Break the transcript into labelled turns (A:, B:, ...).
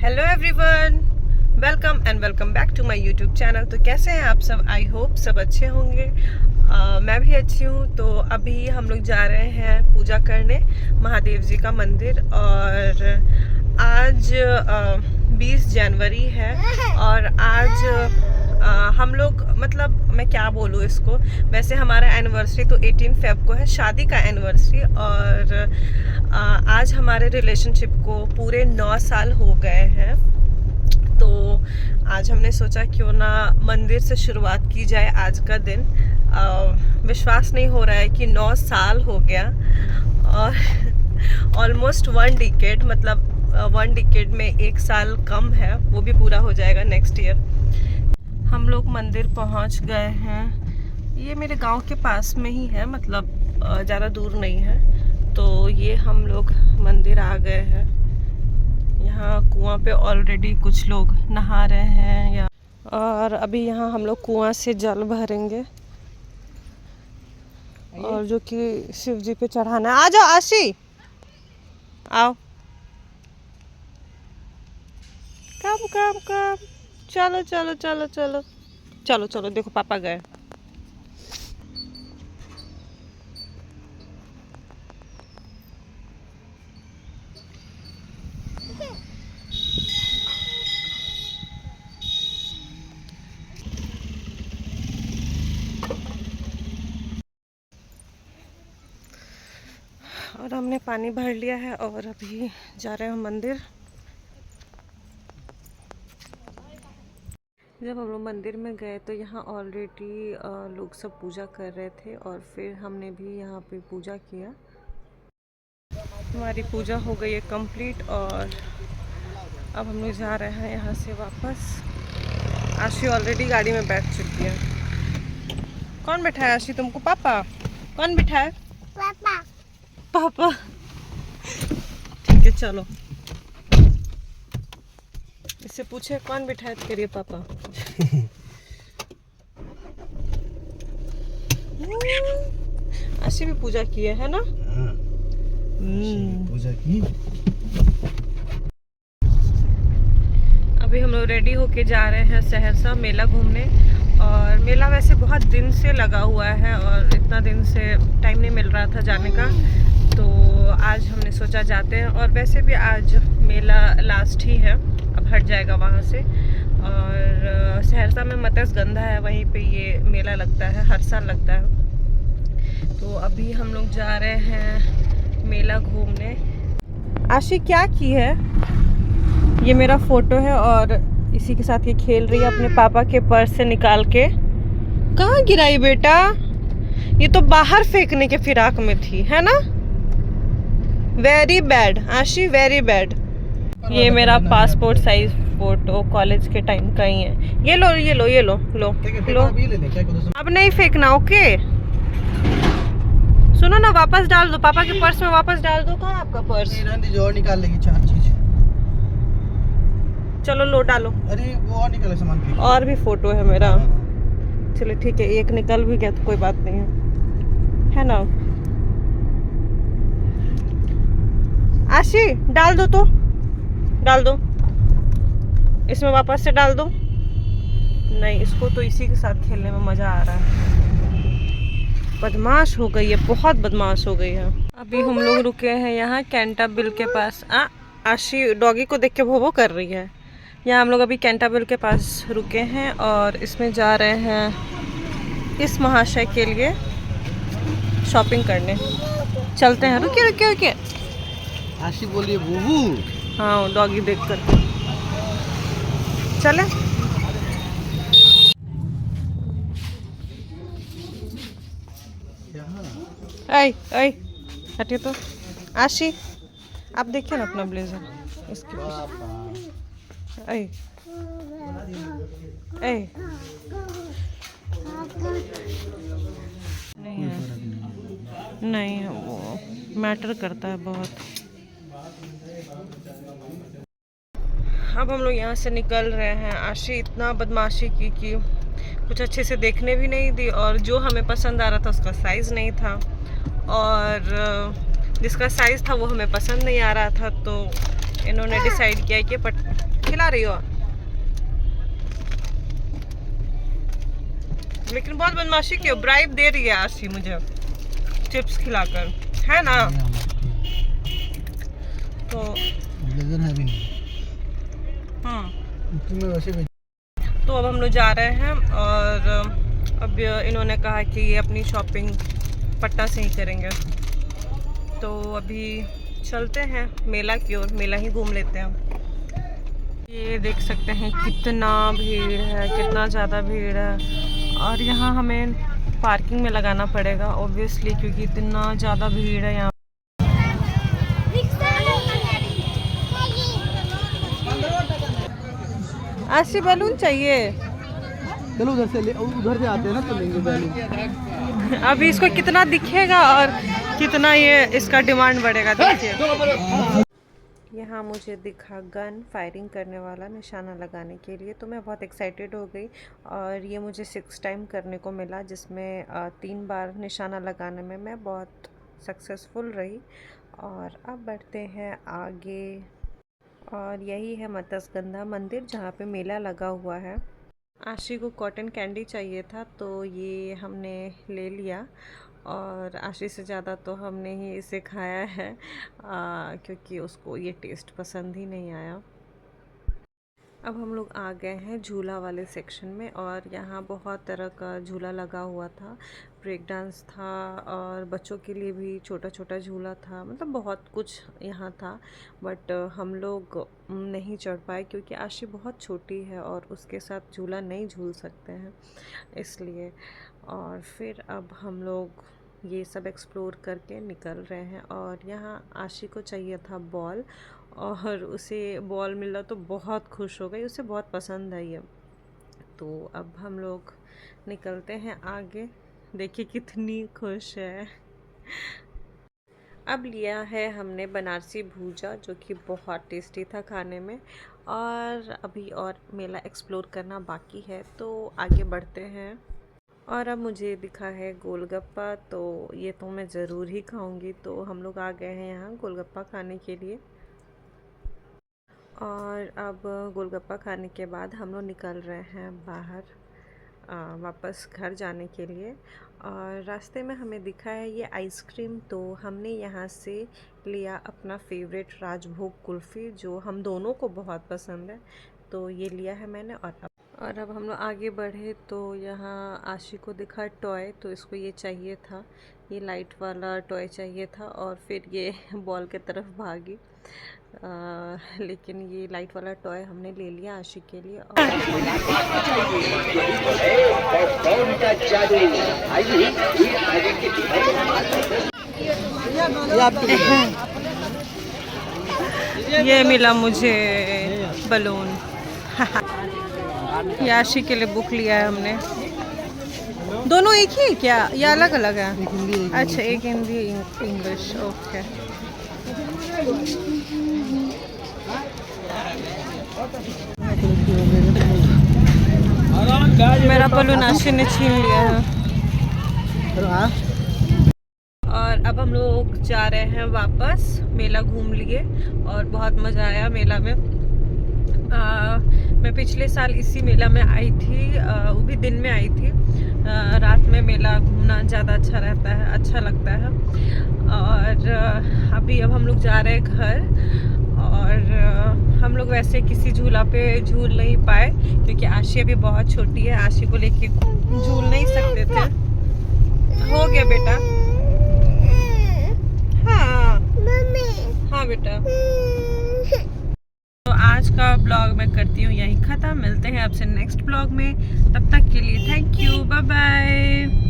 A: Hello everyone, welcome back to my YouTube channel. तो कैसे हैं आप सब? आई होप सब अच्छे होंगे। मैं भी अच्छी हूँ। तो अभी हम लोग जा रहे हैं पूजा करने महादेव जी का मंदिर। और आज 20 जनवरी है और आज हम लोग मतलब मैं क्या बोलूँ इसको, वैसे हमारा एनिवर्सरी तो 18 फेब को है, शादी का एनिवर्सरी। और आज हमारे रिलेशनशिप को पूरे 9 साल हो गए हैं। तो आज हमने सोचा क्यों ना मंदिर से शुरुआत की जाए आज का दिन। विश्वास नहीं हो रहा है कि 9 साल हो गया और ऑलमोस्ट 1 डिकेड, मतलब 1 डिकेड में 1 साल कम है, वो भी पूरा हो जाएगा नेक्स्ट ईयर। हम लोग मंदिर पहुंच गए हैं। ये मेरे गांव के पास में ही है, मतलब ज़्यादा दूर नहीं है। तो ये हम लोग मंदिर आ गए हैं। यहाँ कुआं पे ऑलरेडी कुछ लोग नहा रहे हैं और अभी यहाँ हम लोग कुआं से जल भरेंगे और जो कि शिव जी पे चढ़ाना है। आ जाओ आशी, आओ, कम कम कम, चलो चलो चलो चलो चलो चलो। देखो पापा गए। और हमने पानी भर लिया है और अभी जा रहे हैं मंदिर। जब हम लोग मंदिर में गए तो यहाँ ऑलरेडी लोग सब पूजा कर रहे थे और फिर हमने भी यहाँ पे पूजा किया। हमारी पूजा हो गई है कंप्लीट और अब हम लोग जा रहे हैं यहाँ से वापस। आशी ऑलरेडी गाड़ी में बैठ चुकी है। कौन बैठाया आशी तुमको? पापा। कौन बैठाया? पापा। पापा ठीक है, चलो इससे पूछे कौन बिठाया तो करिए पापा। आशी भी पूजा किए है ना?
B: पूजा की।
A: अभी हम लोग रेडी होके जा रहे हैं सहरसा मेला घूमने। और मेला वैसे बहुत दिन से लगा हुआ है और इतना दिन से टाइम नहीं मिल रहा था जाने का, तो आज हमने सोचा जाते हैं। और वैसे भी आज मेला लास्ट ही है, अब हट जाएगा वहाँ से। और सहरसा में मत्स्यगंधा है, वहीं पे ये मेला लगता है, हर साल लगता है। तो अभी हम लोग जा रहे हैं मेला घूमने। आशी क्या की है? ये मेरा फोटो है और इसी के साथ ये खेल रही है अपने पापा के पर्स से निकाल के। कहाँ गिराई बेटा? ये तो बाहर फेंकने के फिराक में थी, है ना? वेरी बैड आशी, वेरी बैड। ये मेरा पासपोर्ट साइज फोटो कॉलेज के टाइम का ही है। ये लो ये लो ये लो लो लो। अब नहीं फेंकना, ओके? सुनो ना, वापस डाल दो पापा के पर्स में, वापस डाल दो। कहाँ आपका पर्स?
B: और निकाल लेगी 4 चीज।
A: चलो लो डालो।
B: अरे वो और निकले सामान फेंक।
A: और भी फोटो है मेरा। चलो ठीक है, एक निकल भी गया तो कोई बात नहीं है ना? आशी डाल दो, तो डाल दो इसमें, वापस से डाल दो। नहीं, इसको तो इसी के साथ खेलने में मजा आ रहा है। बदमाश हो गई है, बहुत बदमाश हो गई है। अभी हम लोग रुके हैं यहाँ कैंटाबिल के पास। आशी डॉगी को देख के भोभो कर रही है। यहाँ हम लोग अभी कैंटाबिल के पास रुके हैं और इसमें जा रहे हैं इस महाशय के लिए शॉपिंग करने। चलते हैं, रुकिए रुकिए रुकिए।
B: आशी बोलिए बूबू।
A: हाँ, डॉगी देख कर चले। ऐ ऐ हटिए तो। आशी आप देखिए ना अपना ब्लेजर इसके पीछे। ऐ ऐ नहीं है, नहीं है, वो मैटर करता है बहुत। अब हम लोग यहाँ से निकल रहे हैं। आशी इतना बदमाशी की कि कुछ अच्छे से देखने भी नहीं दी और जो हमें पसंद आ रहा था उसका साइज़ नहीं था और जिसका साइज़ था वो हमें पसंद नहीं आ रहा था। तो इन्होंने डिसाइड किया कि खिला रही हो? लेकिन बहुत बदमाशी क्यों, ब्राइब दे रही है आशी मुझे चिप्स खिलाकर, है ना? तो
B: ब्लेजर है भी नहीं। मैं वैसे भी
A: तो अब हम लोग जा रहे हैं और अब इन्होंने कहा कि ये अपनी शॉपिंग पटना से ही करेंगे, तो अभी चलते हैं मेला की ओर, मेला ही घूम लेते हैं। ये देख सकते हैं कितना भीड़ है, कितना ज़्यादा भीड़ है। और यहाँ हमें पार्किंग में लगाना पड़ेगा ऑब्वियसली, क्योंकि इतना ज़्यादा भीड़ है यहाँ। आशी बैलून चाहिए?
B: चलो उधर से ले, उधर से आते हैं ना तो लेंगे बैलून।
A: अभी इसको कितना दिखेगा और कितना ये इसका डिमांड बढ़ेगा, देखिए। यहाँ मुझे दिखा गन फायरिंग करने वाला निशाना लगाने के लिए, तो मैं बहुत एक्साइटेड हो गई और ये मुझे 6 टाइम करने को मिला, जिसमें 3 बार निशाना लगाने में मैं बहुत सक्सेसफुल रही। और अब बढ़ते हैं आगे, और यही है मत्स्यगंधा मंदिर जहाँ पे मेला लगा हुआ है। आशी को कॉटन कैंडी चाहिए था तो ये हमने ले लिया, और आशी से ज़्यादा तो हमने ही इसे खाया है क्योंकि उसको ये टेस्ट पसंद ही नहीं आया। अब हम लोग आ गए हैं झूला वाले सेक्शन में, और यहाँ बहुत तरह का झूला लगा हुआ था। ब्रेक डांस था और बच्चों के लिए भी छोटा छोटा झूला था, मतलब बहुत कुछ यहाँ था। बट हम लोग नहीं चढ़ पाए क्योंकि आशी बहुत छोटी है और उसके साथ झूला नहीं झूल सकते हैं, इसलिए। और फिर अब हम लोग ये सब एक्सप्लोर करके निकल रहे हैं। और यहाँ आशी को चाहिए था बॉल, और उसे बॉल मिला तो बहुत खुश हो गई, उसे बहुत पसंद आई है। तो अब हम लोग निकलते हैं आगे, देखिए कितनी खुश है। अब लिया है हमने बनारसी भूजा, जो कि बहुत टेस्टी था खाने में। और अभी और मेला एक्सप्लोर करना बाकी है, तो आगे बढ़ते हैं। और अब मुझे दिखा है गोलगप्पा, तो ये तो मैं ज़रूर ही खाऊंगी। तो हम लोग आ गए हैं यहाँ गोलगप्पा खाने के लिए। और अब गोलगप्पा खाने के बाद हम लोग निकल रहे हैं बाहर वापस घर जाने के लिए। और रास्ते में हमें दिखा है ये आइसक्रीम, तो हमने यहाँ से लिया अपना फेवरेट राजभोग कुल्फ़ी, जो हम दोनों को बहुत पसंद है, तो ये लिया है मैंने। और अब हम लोग आगे बढ़े तो यहाँ आशी को दिखा टॉय, तो इसको ये चाहिए था, ये लाइट वाला टॉय चाहिए था। और फिर ये बॉल के तरफ भागी, लेकिन ये लाइट वाला टॉय हमने ले लिया आशी के लिए। ये मिला मुझे बलून। ये आशी के लिए बुक लिया है हमने। दोनों एक ही है क्या या अलग अलग है? अच्छा, एक हिंदी इंग्लिश, ओके। मेरा बलून आशी ने छीन लिया है। और अब हम लोग जा रहे हैं वापस, मेला घूम लिए और बहुत मज़ा आया मेला में। मैं पिछले साल इसी मेला में आई थी, वो भी दिन में आई थी। रात में मेला घूमना ज़्यादा अच्छा रहता है, अच्छा लगता है। और अब हम लोग जा रहे हैं घर। और हम लोग वैसे किसी झूला पे झूल नहीं पाए क्योंकि आशी अभी बहुत छोटी है, आशी को लेके झूल नहीं सकते थे। हो गया बेटा? हाँ हाँ बेटा। तो आज का ब्लॉग मैं करती हूँ यहीं ख़त्म। मिलते हैं आपसे नेक्स्ट ब्लॉग में, तब तक के लिए थैंक यू, बाय बाय।